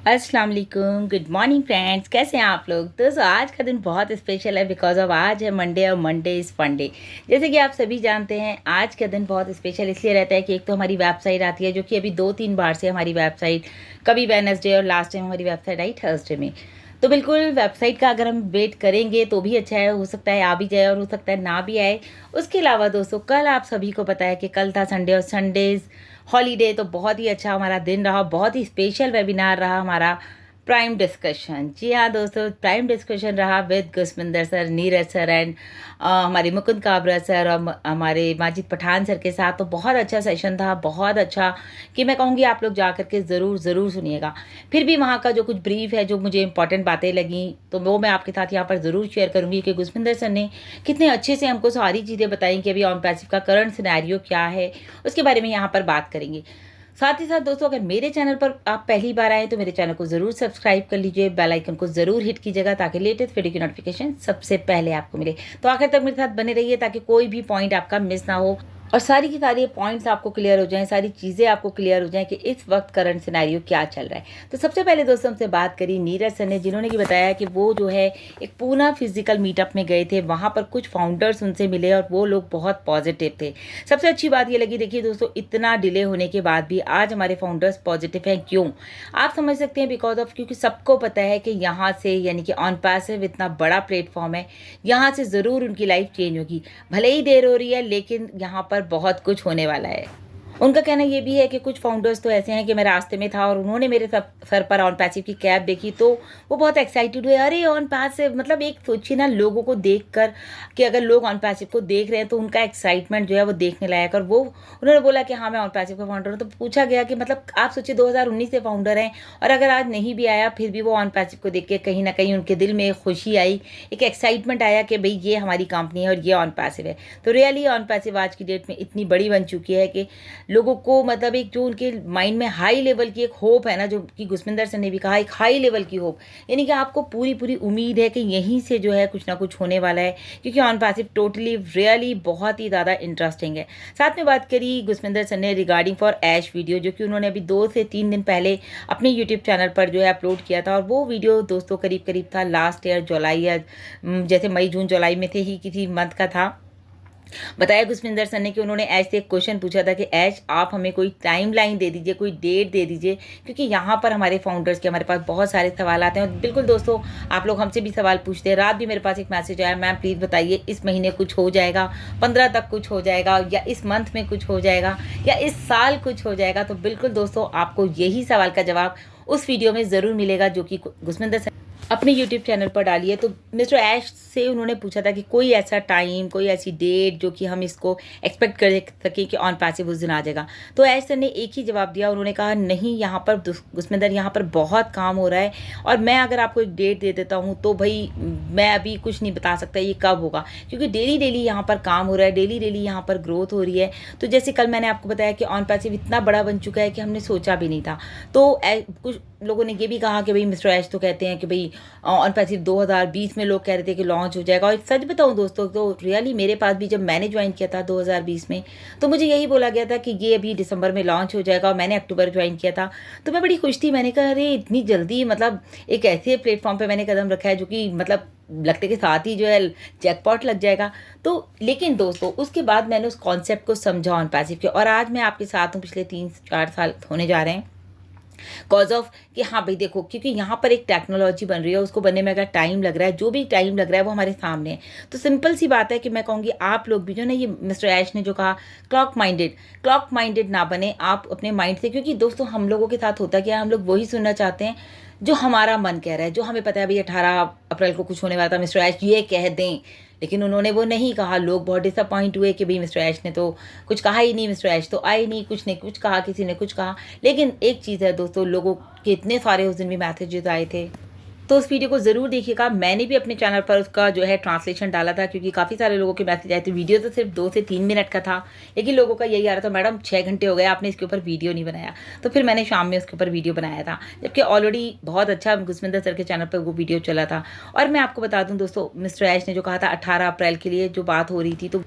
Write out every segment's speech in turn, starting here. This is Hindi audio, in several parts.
अस्सलाम वालेकुम, गुड मॉर्निंग फ्रेंड्स। कैसे हैं आप लोग? दोस्तों आज का दिन बहुत स्पेशल है बिकॉज ऑफ आज है मंडे और मंडे इज़ फन डे। जैसे कि आप सभी जानते हैं आज का दिन बहुत स्पेशल इसलिए रहता है कि एक तो हमारी वेबसाइट आती है जो कि अभी 2-3 बार से हमारी वेबसाइट, कभी वेडनेसडे और लास्ट टाइम हमारी वेबसाइट आई थर्सडे में। तो बिल्कुल वेबसाइट का अगर हम वेट करेंगे तो भी अच्छा है, हो सकता है आ भी जाए और हो सकता है ना भी आए। उसके अलावा दोस्तों कल आप सभी को पता है कि कल था संडे और संडेज़ हॉलीडे, तो बहुत ही अच्छा हमारा दिन रहा, बहुत ही स्पेशल वेबिनार रहा हमारा प्राइम डिस्कशन। जी हाँ दोस्तों, प्राइम डिस्कशन रहा with Gusminder sir, Neeraj sir and हमारे मुकुंद काबरा सर और हमारे माजिद पठान सर के साथ। तो बहुत अच्छा सेशन था, बहुत अच्छा कि मैं कहूँगी आप लोग जा करके ज़रूर सुनिएगा। फिर भी वहाँ का जो कुछ ब्रीफ है, जो मुझे इंपॉर्टेंट बातें लगी, तो वो मैं आपके साथ यहाँ पर ज़रूर शेयर करूँगी कि गुसमिंदर सर ने कितने अच्छे से हमको सारी चीज़ें बताई कि अभी ऑन पैसिव का करंट सिनेरियो क्या है, उसके बारे में यहाँ पर बात करेंगे। साथ ही साथ दोस्तों अगर मेरे चैनल पर आप पहली बार आए तो मेरे चैनल को ज़रूर सब्सक्राइब कर लीजिए, बेल आइकन को ज़रूर हिट कीजिएगा ताकि लेटेस्ट वीडियो की नोटिफिकेशन सबसे पहले आपको मिले। तो आखिर तक मेरे साथ बने रहिए ताकि कोई भी पॉइंट आपका मिस ना हो और सारी की सारी पॉइंट्स आपको क्लियर हो जाएं, सारी चीज़ें आपको क्लियर हो जाएं कि इस वक्त करंट सिनेरियो क्या चल रहा है। तो सबसे पहले दोस्तों हमसे बात करी नीरज सर ने, जिन्होंने कि बताया कि वो जो है एक पूना फिजिकल मीटअप में गए थे, वहाँ पर कुछ फाउंडर्स उनसे मिले और वो लोग बहुत पॉजिटिव थे। सबसे अच्छी बात ये लगी, देखिए दोस्तों इतना डिले होने के बाद भी आज हमारे फाउंडर्स पॉजिटिव हैं। क्यों? आप समझ सकते हैं बिकॉज ऑफ, क्योंकि सबको पता है कि यहाँ से यानी कि ऑन पैसिव इतना बड़ा प्लेटफॉर्म है, यहाँ से ज़रूर उनकी लाइफ चेंज होगी। भले ही देर हो रही है लेकिन यहाँ पर बहुत कुछ होने वाला है। उनका कहना ये भी है कि कुछ फाउंडर्स तो ऐसे हैं कि मैं रास्ते में था और उन्होंने मेरे सर पर ऑन पैसिव की कैप देखी तो वो बहुत एक्साइटेड हुए। अरे ऑन पैसिव, मतलब एक सोचिए ना लोगों को देखकर कि अगर लोग ऑन पैसिव को देख रहे हैं तो उनका एक्साइटमेंट जो है वो देखने लायक। और वो उन्होंने बोला कि हाँ मैं ऑन पैसिव का फाउंडर हूँ। तो पूछा गया कि मतलब आप सोचिए 2019 से फाउंडर हैं और अगर आज नहीं भी आया फिर भी वो ऑन पैसिव को देख के कहीं ना कहीं उनके दिल में एक खुशी आई, एक एक्साइटमेंट आया कि भाई ये हमारी कंपनी है और ये ऑन पैसिव है। तो रियली ऑन पैसिव आज की डेट में इतनी बड़ी बन चुकी है कि लोगों को मतलब एक जो उनके माइंड में हाई लेवल की एक होप है ना, जो कि गुसमिंदर सर ने भी कहा, एक हाई लेवल की होप, यानी कि आपको पूरी उम्मीद है कि यहीं से जो है कुछ ना कुछ होने वाला है, क्योंकि ऑन पैसिव टोटली रियली बहुत ही ज़्यादा इंटरेस्टिंग है। साथ में बात करी गुसमिंदर सर ने रिगार्डिंग फॉर ऐश वीडियो, जो कि उन्होंने अभी 2 से 3 दिन पहले अपने यूट्यूब चैनल पर जो है अपलोड किया था। और वो वीडियो दोस्तों करीब था लास्ट ईयर जुलाई या जैसे मई जून जुलाई में थे ही, किसी मंथ का था। बताया गुसमिंदर सर ने कि उन्होंने ऐश से एक क्वेश्चन पूछा था कि ऐश आप हमें कोई टाइम लाइन दे दीजिए, कोई डेट दे दीजिए, क्योंकि यहाँ पर हमारे फाउंडर्स के हमारे पास बहुत सारे सवाल आते हैं। और बिल्कुल दोस्तों आप लोग हमसे भी सवाल पूछते हैं। रात भी मेरे पास एक मैसेज आया, मैम प्लीज़ बताइए इस महीने कुछ हो जाएगा, 15 तक कुछ हो जाएगा, या इस मंथ में कुछ हो जाएगा, या इस साल कुछ हो जाएगा। तो बिल्कुल दोस्तों आपको यही सवाल का जवाब उस वीडियो में ज़रूर मिलेगा जो कि गुसमिंदर सर अपने YouTube चैनल पर डालिए। तो मिस्टर ऐश से उन्होंने पूछा था कि कोई ऐसा टाइम, कोई ऐसी डेट जो कि हम इसको एक्सपेक्ट कर सकें कि ऑन पैसिव उस दिन आ जाएगा। तो ऐश सर ने एक ही जवाब दिया, उन्होंने कहा नहीं, यहाँ पर गुसमिंदर यहाँ पर बहुत काम हो रहा है और मैं अगर आपको एक डेट दे देता हूँ तो भाई मैं अभी कुछ नहीं बता सकता ये कब होगा, क्योंकि डेली यहाँ पर काम हो रहा है, डेली यहाँ पर ग्रोथ हो रही है। तो जैसे कल मैंने आपको बताया कि ऑन पैसिव इतना बड़ा बन चुका है कि हमने सोचा भी नहीं था। तो कुछ लोगों ने ये भी कहा कि भाई मिस्टर ऐश तो कहते हैं कि भाई ऑन पैसिव 2020 में लोग कह रहे थे कि लॉन्च हो जाएगा। और सच बताऊं दोस्तों तो रियली मेरे पास भी जब मैंने ज्वाइन किया था 2020 में तो मुझे यही बोला गया था कि ये अभी दिसंबर में लॉन्च हो जाएगा और मैंने अक्टूबर ज्वाइन किया था। तो मैं बड़ी खुश थी, मैंने कहा अरे इतनी जल्दी, मतलब एक ऐसे प्लेटफॉर्म पर मैंने कदम रखा है जो कि मतलब लगते के साथ ही जो है जैकपॉट लग जाएगा। तो लेकिन दोस्तों उसके बाद मैंने उस कॉन्सेप्ट को समझा ऑन पैसिव के, और आज मैं आपके साथ हूँ, पिछले 3-4 साल होने जा रहे हैं कॉज ऑफ कि हाँ भाई देखो, क्योंकि यहाँ पर एक टेक्नोलॉजी बन रही है, उसको बनने में अगर टाइम लग रहा है, जो भी टाइम लग रहा है वो हमारे सामने है। तो सिंपल सी बात है कि मैं कहूँगी आप लोग भी जो ना, ये मिस्टर ऐश ने जो कहा क्लॉक माइंडेड ना बने आप अपने माइंड से, क्योंकि दोस्तों हम लोगों के साथ होता क्या है, हम लोग वही सुनना चाहते हैं जो हमारा मन कह रहा है, जो हमें पता है भाई 18 अप्रैल को कुछ होने वाला था, मिस्टर ऐश ये कह दें, लेकिन उन्होंने वो नहीं कहा। लोग बहुत डिसअपॉइंट हुए कि भाई मिस्टर ऐश ने तो कुछ कहा ही नहीं, मिस्टर ऐश तो आए नहीं, कुछ ने कुछ कहा, किसी ने कुछ कहा। लेकिन एक चीज़ है दोस्तों, लोगों के इतने सारे उस दिन भी मैसेजेस आए थे तो उस वीडियो को ज़रूर देखिएगा। मैंने भी अपने चैनल पर उसका जो है ट्रांसलेशन डाला था, क्योंकि काफ़ी सारे लोगों के मैसेज आए थे। वीडियो तो सिर्फ 2 से 3 मिनट का था, लेकिन लोगों का यही आ रहा था, मैडम 6 घंटे हो गए आपने इसके ऊपर वीडियो नहीं बनाया। तो फिर मैंने शाम में उसके ऊपर वीडियो बनाया था, जबकि ऑलरेडी बहुत अच्छा गुसविंदर सर के चैनल पर वो वीडियो चला था। और मैं आपको बता दूँ दोस्तों, मिस्टर ऐश ने जो कहा था 18 अप्रैल के लिए जो बात हो रही थी, तो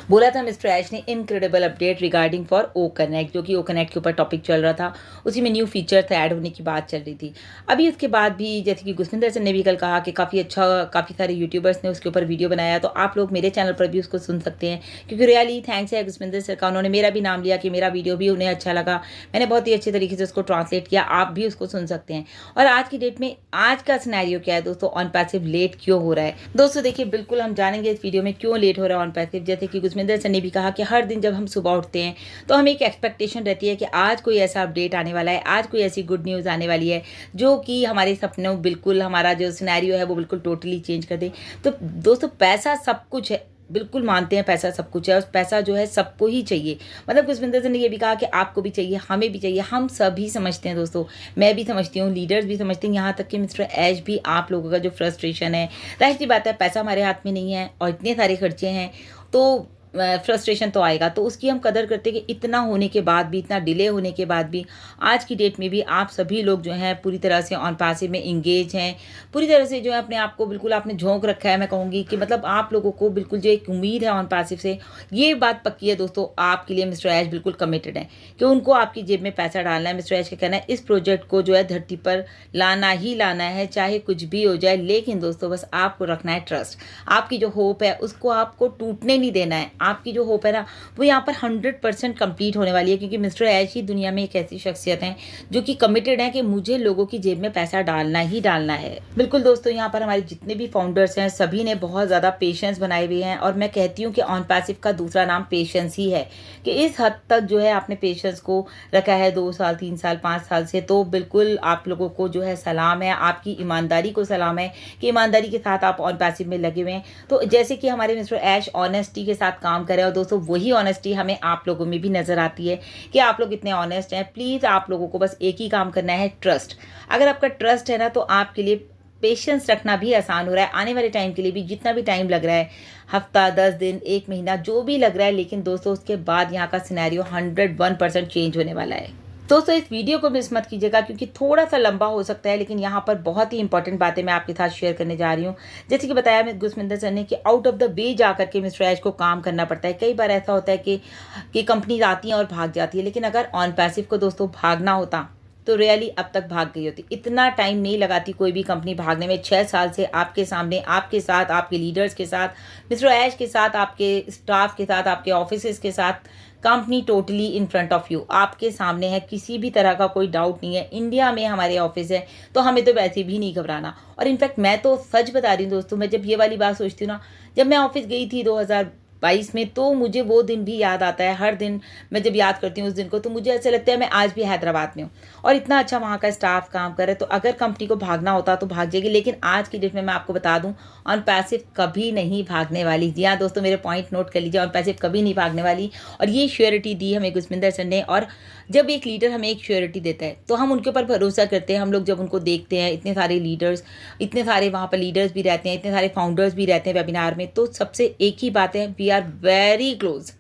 बोला था मिस्टर ऐश ने incredible update regarding for O connect, जो कि ओ कनेक्ट के ऊपर टॉपिक चल रहा था, उसी में न्यू फीचर्स ऐड होने की बात चल रही थी। अभी उसके बाद भी जैसे कि गुसविंदर सर ने भी कल कहा कि काफ़ी अच्छा, काफ़ी सारे यूट्यूबर्स ने उसके ऊपर वीडियो बनाया, तो आप लोग मेरे चैनल पर भी उसको सुन सकते हैं, क्योंकि रियली थैंक्स है गुसविंदर सर का। उन्होंने मेरा भी नाम लिया कि मेरा वीडियो भी उन्हें अच्छा लगा, मैंने बहुत ही अच्छे तरीके से उसको ट्रांसलेट किया, आप भी उसको सुन सकते हैं। और आज की डेट में आज का सिनेरियो क्या है दोस्तों, ऑन पैसिव लेट क्यों हो रहा है। दोस्तों देखिए, बिल्कुल हम जानेंगे इस वीडियो में क्यों लेट हो रहा है ऑन पैसिव। जैसे कि गुसविंदर सर ने भी कहा कि हर दिन जब हम सुबह उठते हैं तो हमें एक एक्सपेक्टेशन रहती है कि आज कोई ऐसा अपडेट आने वाला है, आज कोई ऐसी गुड न्यूज़ आने वाली है जो कि हमारे सपनों, बिल्कुल हमारा जो सिनेरियो है वो बिल्कुल टोटली चेंज कर दे। तो दोस्तों पैसा सब कुछ है, बिल्कुल मानते हैं पैसा सब कुछ है, और पैसा जो है सबको ही चाहिए। मतलब गुसविंदर सर ने ये भी कहा कि आपको भी चाहिए, हमें भी चाहिए, हम सभी समझते हैं दोस्तों, मैं भी समझती हूँ, लीडर्स भी समझते हैं, यहाँ तक कि मिस्टर ऐश भी। आप लोगों का जो फ्रस्ट्रेशन है, जाहिर सी बात है, पैसा हमारे हाथ में नहीं है और इतने सारे खर्चे हैं, तो फ्रस्ट्रेशन तो आएगा। तो उसकी हम कदर करते हैं कि इतना होने के बाद भी, इतना डिले होने के बाद भी, आज की डेट में भी आप सभी लोग जो हैं पूरी तरह से ऑन पैसिव में इंगेज हैं, पूरी तरह से जो है अपने आप को बिल्कुल आपने झोंक रखा है। मैं कहूँगी कि मतलब आप लोगों को बिल्कुल जो एक उम्मीद है ऑन पैसिव से, ये बात पक्की है दोस्तों, आपके लिए मिस्टर ऐश बिल्कुल कमिटेड है कि उनको आपकी जेब में पैसा डालना है। मिस्टर ऐश का कहना है इस प्रोजेक्ट को जो है धरती पर लाना ही लाना है, चाहे कुछ भी हो जाए। लेकिन दोस्तों बस आपको रखना है ट्रस्ट, आपकी जो होप है उसको आपको टूटने नहीं देना है। आपकी जो होप है ना, वो यहाँ पर 100% कंप्लीट होने वाली है, क्योंकि मिस्टर ऐश ही दुनिया में एक ऐसी शख्सियत है जो कि कमिटेड है कि मुझे लोगों की जेब में पैसा डालना ही डालना है। बिल्कुल दोस्तों, यहाँ पर हमारे जितने भी फाउंडर्स हैं सभी ने बहुत ज़्यादा पेशेंस बनाए हुए हैं, और मैं कहती हूँ कि ऑन पैसिव का दूसरा नाम पेशेंस ही है, कि इस हद तक जो है आपने पेशेंस को रखा है 2 साल 3 साल 5 साल से। तो बिल्कुल आप लोगों को जो है सलाम है, आपकी ईमानदारी को सलाम है कि ईमानदारी के साथ आप ऑन पैसिव में लगे हुए हैं। तो जैसे कि हमारे मिस्टर ऐश ऑनेस्टी के साथ काम कर रहे हैं, और दोस्तों वही ऑनेस्टी हमें आप लोगों में भी नज़र आती है कि आप लोग इतने ऑनेस्ट हैं। प्लीज़ आप लोगों को बस एक ही काम करना है, ट्रस्ट। अगर आपका ट्रस्ट है ना, तो आपके लिए पेशेंस रखना भी आसान हो रहा है। आने वाले टाइम के लिए भी जितना भी टाइम लग रहा है, हफ्ता 10 दिन 1 महीना जो भी लग रहा है, लेकिन दोस्तों उसके बाद यहाँ का सिनेरियो 101% चेंज होने वाला है। दोस्तों इस वीडियो को मिस मत कीजिएगा, क्योंकि थोड़ा सा लंबा हो सकता है, लेकिन यहाँ पर बहुत ही इंपॉर्टेंट बातें मैं आपके साथ शेयर करने जा रही हूँ। जैसे कि बताया मैं गुसविंदर सर ने कि आउट ऑफ द वे जा करके मिस्टर ऐश को काम करना पड़ता है। कई बार ऐसा होता है कि कंपनीज आती हैं और भाग जाती है, लेकिन अगर ऑन पैसिव को दोस्तों भागना होता तो रियली अब तक भाग गई होती। इतना टाइम नहीं लगाती कोई भी कंपनी भागने में। 6 साल से आपके सामने, आपके साथ, आपके लीडर्स के साथ, मिस्टर ऐश के साथ, आपके स्टाफ के साथ, आपके ऑफिसेज के साथ, company totally in front of you, आपके सामने है, किसी भी तरह का कोई डाउट नहीं है। इंडिया में हमारे ऑफिस है, तो हमें तो वैसे भी नहीं घबराना। और इनफैक्ट मैं तो सच बता रही हूँ दोस्तों, मैं जब ये वाली बात सोचती हूँ ना, जब मैं ऑफिस गई थी 2022 में, तो मुझे वो दिन भी याद आता है। हर दिन मैं जब याद करती हूँ उस दिन को, तो मुझे ऐसा लगता है मैं आज भी हैदराबाद में हूँ, और इतना अच्छा वहाँ का स्टाफ काम कर रहा है। तो अगर कंपनी को भागना होता तो भाग जाएगी, लेकिन आज की डेट में मैं आपको बता दूँ, ऑन पैसिव कभी नहीं भागने वाली। जी हाँ दोस्तों, मेरे पॉइंट नोट कर लीजिए, ऑन पैसिव कभी नहीं भागने वाली। और ये श्योरिटी दी हमें गुसविंदर सर ने। और जब एक लीडर हमें एक श्योरिटी देता है तो हम उनके ऊपर भरोसा करते हैं। हम लोग जब उनको देखते हैं, इतने सारे लीडर्स, इतने सारे वहाँ पर लीडर्स भी रहते हैं, इतने सारे फाउंडर्स भी रहते हैं वेबिनार में, तो सबसे एक ही बात है, वी आर वेरी क्लोज।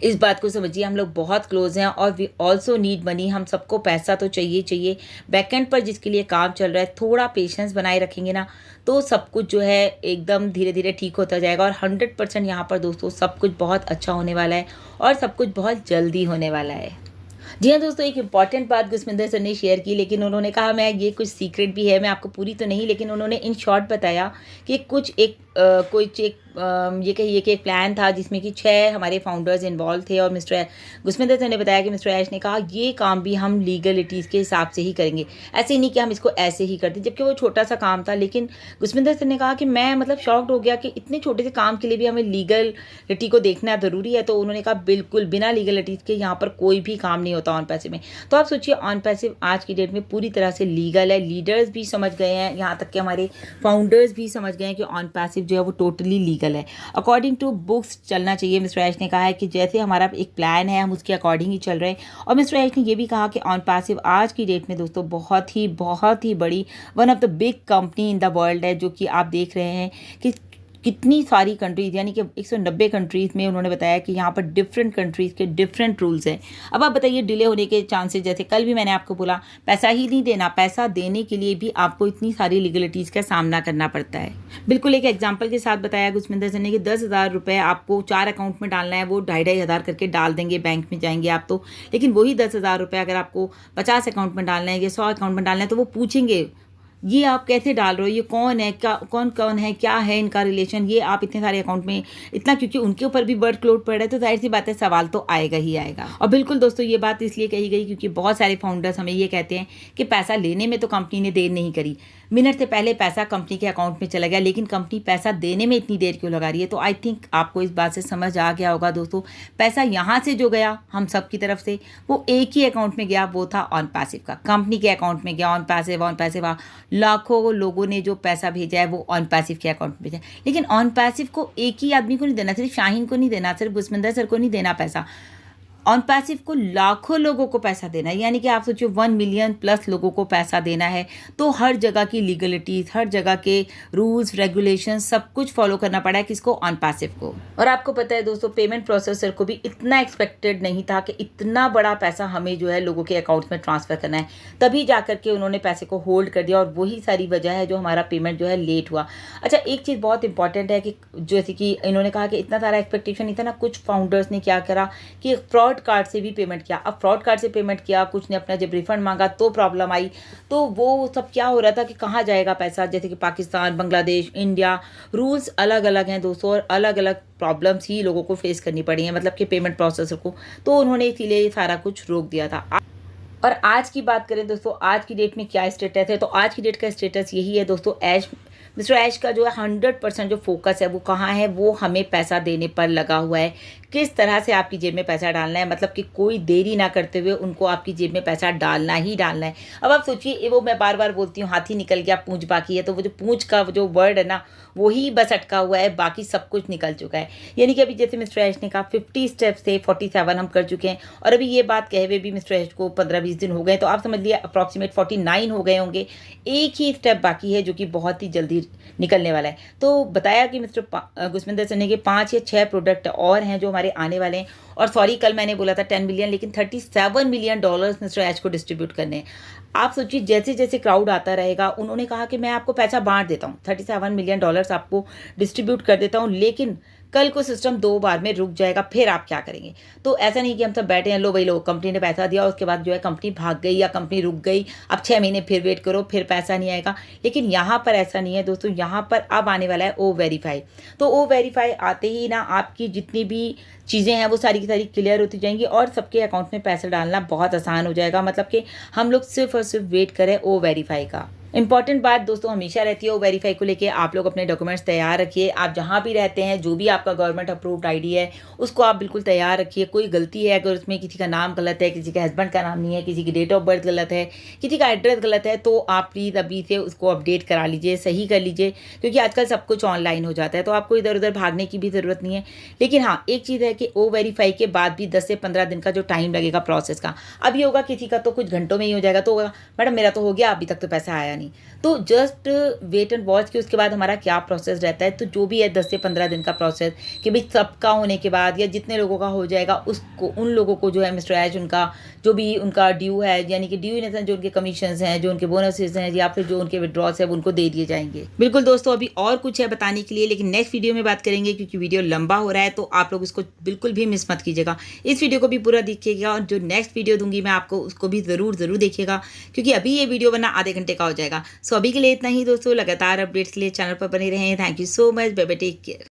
इस बात को समझिए, हम लोग बहुत क्लोज हैं। और वी ऑल्सो नीड मनी, हम सबको पैसा तो चाहिए चाहिए। बैकएंड पर जिसके लिए काम चल रहा है, थोड़ा पेशेंस बनाए रखेंगे ना, तो सब कुछ जो है एकदम धीरे धीरे ठीक होता जाएगा। और 100% यहाँ पर दोस्तों सब कुछ बहुत अच्छा होने वाला है, और सब कुछ बहुत जल्दी होने वाला है। जी हाँ दोस्तों, एक इम्पॉर्टेंट बात गुसविंदर सर ने शेयर की, लेकिन उन्होंने कहा मैं ये कुछ सीक्रेट भी है, मैं आपको पूरी तो नहीं, लेकिन उन्होंने इन शॉर्ट बताया कि कुछ एक ये कहिए कि एक प्लान था जिसमें कि 6 हमारे फाउंडर्स इन्वॉल्व थे। और मिस्टर गुसविंदर सर ने बताया कि मिस्टर ऐश ने कहा ये काम भी हम लीगलिटीज़ के हिसाब से ही करेंगे, ऐसे ही नहीं कि हम इसको ऐसे ही करते, जबकि वो छोटा सा काम था। लेकिन गुसविंदर सर ने कहा कि मैं मतलब शॉक्ड हो गया कि इतने छोटे से काम के लिए भी हमें लीगलिटी को देखना ज़रूरी है। तो उन्होंने कहा बिल्कुल बिना लीगलिटीज़ के यहाँ पर कोई भी काम नहीं होता ऑन पैसिव में। तो आप सोचिए, ऑन पैसिव आज की डेट में पूरी तरह से लीगल है। लीडर्स भी समझ गए हैं, यहाँ तक कि हमारे फाउंडर्स भी समझ गए हैं कि ऑन पैसिव पैसिव जो है वो टोटली लीगल है, अकॉर्डिंग टू बुक्स चलना चाहिए। मिस्टर ऐश ने कहा है कि जैसे हमारा एक प्लान है हम उसके अकॉर्डिंग ही चल रहे हैं। और मिस्टर ऐश ने ये भी कहा कि ऑन पैसिव आज की डेट में दोस्तों बहुत ही बड़ी one of the big company in the world है, जो कि आप देख रहे हैं कि कितनी सारी कंट्रीज़ यानी कि 190 कंट्रीज़ में उन्होंने बताया कि यहाँ पर डिफरेंट कंट्रीज़ के डिफरेंट रूल्स हैं। अब आप बताइए डिले होने के चांसेस, जैसे कल भी मैंने आपको बोला पैसा ही नहीं देना, पैसा देने के लिए भी आपको इतनी सारी लीगलिटीज़ का सामना करना पड़ता है। बिल्कुल एक एग्जाम्पल के साथ बताया गुरस्मिंदर सर ने कि 10,000 रुपये आपको 4 अकाउंट में डालना है, वो 2,500 करके डाल देंगे, बैंक में जाएंगे आप तो। लेकिन वही 10,000 रुपये अगर आपको 50 अकाउंट में डालना है या 100 अकाउंट में डालना है तो वो पूछेंगे ये आप कैसे डाल रहे हो, ये कौन है, क्या कौन है, क्या है इनका रिलेशन, ये आप इतने सारे अकाउंट में इतना, क्योंकि उनके ऊपर भी वर्कलोड पड़ रहा है तो जाहिर सी बात है सवाल तो आएगा ही आएगा। और बिल्कुल दोस्तों ये बात इसलिए कही गई क्योंकि बहुत सारे फाउंडर्स हमें ये कहते हैं कि पैसा लेने में तो कंपनी ने देर नहीं करी, मिनट से पहले पैसा कंपनी के अकाउंट में चला गया, लेकिन कंपनी पैसा देने में इतनी देर क्यों लगा रही है। तो आई थिंक आपको इस बात से समझ आ गया होगा दोस्तों, पैसा यहाँ से जो गया हम सब की तरफ से वो एक ही अकाउंट में गया, वो था ऑन पैसिव का, कंपनी के अकाउंट में गया। ऑन पैसिव लाखों लोगों ने जो पैसा भेजा है वो ऑन पैसिव के अकाउंट में भेजा, लेकिन ऑन पैसिव को एक ही आदमी को नहीं देना, सिर्फ शाहीन को नहीं देना, सिर्फ गुरस्मिंदर सर को नहीं देना पैसा, ऑन पैसिव को लाखों लोगों को पैसा देना है। यानी कि आप सोचिए 1 मिलियन प्लस लोगों को पैसा देना है, तो हर जगह की लीगलिटीज़, हर जगह के रूल्स रेगुलेशन सब कुछ फॉलो करना पड़ा है किसको, ऑन पैसिव को। और आपको पता है दोस्तों पेमेंट प्रोसेसर को भी इतना एक्सपेक्टेड नहीं था कि इतना बड़ा पैसा हमें जो है लोगों के अकाउंट्स में ट्रांसफ़र करना है, तभी जा करके उन्होंने पैसे को होल्ड कर दिया और वही सारी वजह है जो हमारा पेमेंट जो है लेट हुआ। अच्छा एक चीज़ बहुत इंपॉर्टेंट है कि जैसे कि इन्होंने कहा कि इतना सारा एक्सपेक्टेशन नहीं था ना, कुछ फाउंडर्स ने क्या करा कि फ्रॉड कार्ड से भी पेमेंट किया। अब फ्रॉड कार्ड से पेमेंट किया, कुछ ने अपना जब रिफंड मांगा तो प्रॉब्लम आई, तो वो सब क्या हो रहा था कि कहाँ जाएगा पैसा, जैसे कि पाकिस्तान, बांग्लादेश, इंडिया, रूल्स अलग अलग हैं दोस्तों और अलग अलग प्रॉब्लम्स ही लोगों को फेस करनी पड़ी हैं, मतलब कि पेमेंट प्रोसेसर को, तो उन्होंने इसीलिए सारा कुछ रोक दिया था। और आज की बात करें दोस्तों, आज की डेट में क्या स्टेटस है, तो आज की डेट का स्टेटस यही है दोस्तों, मिस्टर ऐश का जो है 100% जो फोकस है वो कहाँ है, वो हमें पैसा देने पर लगा हुआ है, किस तरह से आपकी जेब में पैसा डालना है, मतलब कि कोई देरी ना करते हुए उनको आपकी जेब में पैसा डालना ही डालना है। अब आप सोचिए, वो मैं बार बार बोलती हूँ हाथी निकल गया पूंछ बाकी है, तो वो जो पूंछ का जो वर्ड है ना वही बस अटका हुआ है, बाकी सब कुछ निकल चुका है। यानी कि अभी जैसे मिस्टर ऐश ने कहा 50 स्टेप्स थे, 47 हम कर चुके हैं, और अभी ये बात कहे हुए भी मिस्टर ऐश को 15-20 दिन हो गए, तो आप समझ लिया अप्रॉक्सीमेट 49 हो गए होंगे, एक ही स्टेप बाकी है जो कि बहुत ही जल्दी निकलने वाला है। तो बताया कि मिस्टर गुरस्मिंदर सर ने कि 5 या 6 प्रोडक्ट और हैं जो हमारे आने वाले हैं, और सॉरी कल मैंने बोला था 10 मिलियन, लेकिन $37 मिलियन मिस्टर ऐश को डिस्ट्रीब्यूट करने हैं। आप सोचिए जैसे जैसे क्राउड आता रहेगा, उन्होंने कहा कि मैं आपको पैसा बांट देता हूँ, $37 मिलियन आपको डिस्ट्रीब्यूट कर देता हूँ, लेकिन कल को सिस्टम 2 बार में रुक जाएगा, फिर आप क्या करेंगे। तो ऐसा नहीं कि हम सब बैठे हैं, लो भाई लो कंपनी ने पैसा दिया, उसके बाद जो है कंपनी भाग गई या कंपनी रुक गई, अब 6 महीने फिर वेट करो, फिर पैसा नहीं आएगा। लेकिन यहाँ पर ऐसा नहीं है दोस्तों, यहाँ पर अब आने वाला है ओ वेरीफाई। तो ओ वेरीफाई आते ही ना आपकी जितनी भी चीज़ें हैं वो सारी की सारी क्लियर होती जाएंगी और सबके अकाउंट में पैसा डालना बहुत आसान हो जाएगा। मतलब कि हम लोग सिर्फ और सिर्फ वेट करें ओ वेरीफाई का। इंपॉर्टेंट बात दोस्तों हमेशा रहती है, वो वेरीफाई को लेके आप लोग अपने डॉक्यूमेंट्स तैयार रखिए। आप जहाँ भी रहते हैं, जो भी आपका गवर्नमेंट अप्रूव्ड आईडी है उसको आप बिल्कुल तैयार रखिए। कोई गलती है अगर उसमें किसी का नाम गलत है, किसी के हस्बैंड का नाम नहीं है, किसी की डेट ऑफ बर्थ गलत है, किसी का एड्रेस गलत है, तो आप प्लीज़ अभी से उसको अपडेट करा लीजिए, सही कर लीजिए, क्योंकि आजकल सब कुछ ऑनलाइन हो जाता है, तो आपको इधर उधर भागने की भी ज़रूरत नहीं है। लेकिन हाँ, एक चीज़ है कि ओ वेरीफाई के बाद भी 10 से 15 दिन का जो टाइम लगेगा प्रोसेस का, अभी होगा किसी का तो कुछ घंटों में ही हो जाएगा, तो मैडम मेरा तो हो गया, अभी तक तो पैसा आया नहीं। तो जस्ट वेट एंड वॉच कि उसके बाद हमारा क्या प्रोसेस रहता है। तो जो भी है 10 से 15 दिन का प्रोसेस कि भाई सबका होने के बाद या जितने लोगों का हो जाएगा उसको, उन लोगों को जो है मिस्टर ऐश उनका जो भी उनका ड्यू है, यानी कि ड्यू इन जो उनके कमीशंस हैं, जो उनके बोनसेस हैं या फिर जो उनके विड्रॉस है वो उनको दे दिए जाएंगे। बिल्कुल दोस्तों, अभी और कुछ है बताने के लिए, लेकिन नेक्स्ट वीडियो में बात करेंगे क्योंकि वीडियो लंबा हो रहा है, तो आप लोग इसको बिल्कुल भी मिस मत कीजिएगा। इस वीडियो को भी पूरा देखिएगा और जो नेक्स्ट वीडियो दूंगी मैं आपको उसको भी ज़रूर देखिएगा, क्योंकि अभी ये वीडियो बनना आधे घंटे का हो जाएगा। सो अभी के लिए इतना ही दोस्तों, लगातार अपडेट्स के लिए चैनल पर बने रहें। Thank you so much, bye bye, take care.